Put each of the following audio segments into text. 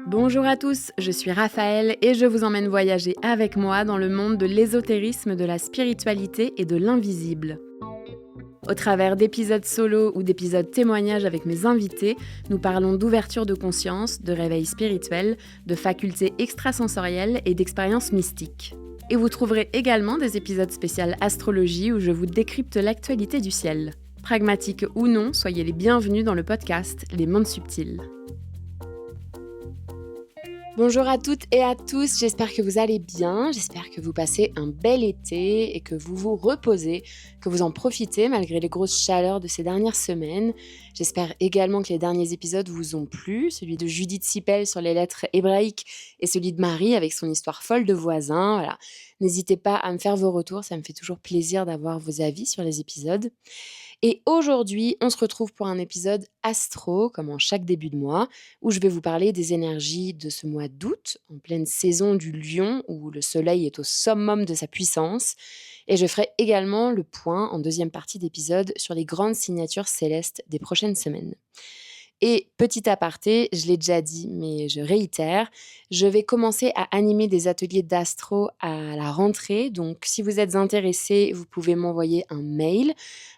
Bonjour à tous, je suis Raphaël et je vous emmène voyager avec moi dans le monde de l'ésotérisme, de la spiritualité et de l'invisible. Au travers d'épisodes solo ou d'épisodes témoignages avec mes invités, nous parlons d'ouverture de conscience, de réveil spirituel, de facultés extrasensorielles et d'expériences mystiques. Et vous trouverez également des épisodes spéciaux astrologie où je vous décrypte l'actualité du ciel. Pragmatiques ou non, soyez les bienvenus dans le podcast Les Mondes Subtils. Bonjour à toutes et à tous, j'espère que vous allez bien, j'espère que vous passez un bel été et que vous vous reposez, que vous en profitez malgré les grosses chaleurs de ces dernières semaines. J'espère également que les derniers épisodes vous ont plu, celui de Judith Sipel sur les lettres hébraïques et celui de Marie avec son histoire folle de voisin. Voilà. N'hésitez pas à me faire vos retours, ça me fait toujours plaisir d'avoir vos avis sur les épisodes. Et aujourd'hui, on se retrouve pour un épisode astro, comme en chaque début de mois, où je vais vous parler des énergies de ce mois d'août, en pleine saison du Lion, où le soleil est au summum de sa puissance. Et je ferai également le point, en deuxième partie d'épisode, sur les grandes signatures célestes des prochaines semaines. Et petit aparté, je l'ai déjà dit, mais je réitère, je vais commencer à animer des ateliers d'astro à la rentrée. Donc, si vous êtes intéressé, vous pouvez m'envoyer un mail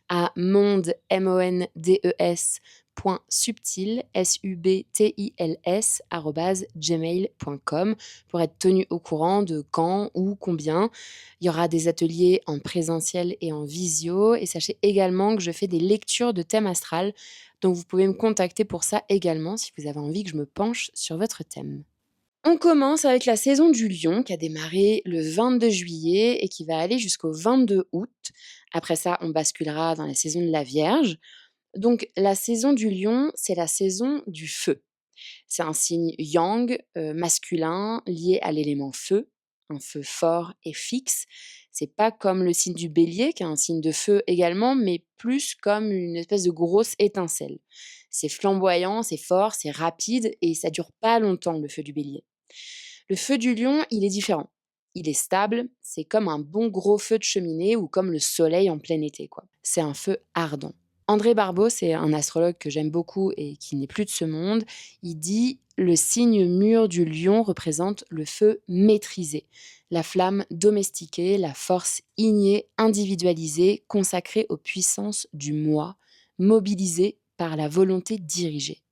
à mondes.subtils, subtils@gmail.com pour être tenu au courant de quand, où, combien. Il y aura des ateliers en présentiel et en visio. Et sachez également que je fais des lectures de thème astral. Donc vous pouvez me contacter pour ça également si vous avez envie que je me penche sur votre thème. On commence avec la saison du Lion qui a démarré le 22 juillet et qui va aller jusqu'au 22 août. Après ça, on basculera dans la saison de la Vierge. Donc la saison du Lion, c'est la saison du feu. C'est un signe yang, masculin, lié à l'élément feu, un feu fort et fixe. C'est pas comme le signe du Bélier, qui est un signe de feu également, mais plus comme une espèce de grosse étincelle. C'est flamboyant, c'est fort, c'est rapide, et ça dure pas longtemps, le feu du Bélier. Le feu du Lion, il est différent. Il est stable, c'est comme un bon gros feu de cheminée ou comme le soleil en plein été, quoi. C'est un feu ardent. André Barbeau, c'est un astrologue que j'aime beaucoup et qui n'est plus de ce monde. Il dit « Le signe mûr du lion représente le feu maîtrisé, la flamme domestiquée, la force innée, individualisée, consacrée aux puissances du moi, mobilisée par la volonté dirigée. »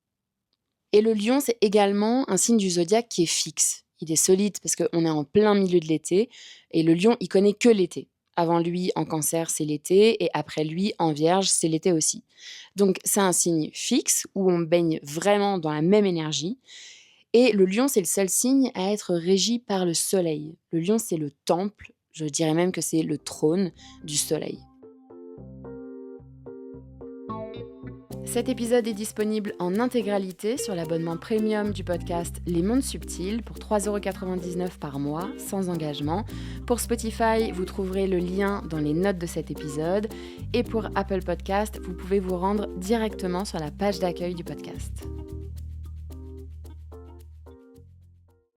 Et le lion, c'est également un signe du zodiaque qui est fixe. Il est solide parce qu'on est en plein milieu de l'été et le lion, il connaît que l'été. Avant lui, en Cancer, c'est l'été, et après lui, en Vierge, c'est l'été aussi. Donc, c'est un signe fixe où on baigne vraiment dans la même énergie. Et le Lion, c'est le seul signe à être régi par le Soleil. Le Lion, c'est le temple, je dirais même que c'est le trône du Soleil. Cet épisode est disponible en intégralité sur l'abonnement premium du podcast Les Mondes Subtils pour 3,99€ par mois, sans engagement. Pour Spotify, vous trouverez le lien dans les notes de cet épisode. Et pour Apple Podcast, vous pouvez vous rendre directement sur la page d'accueil du podcast.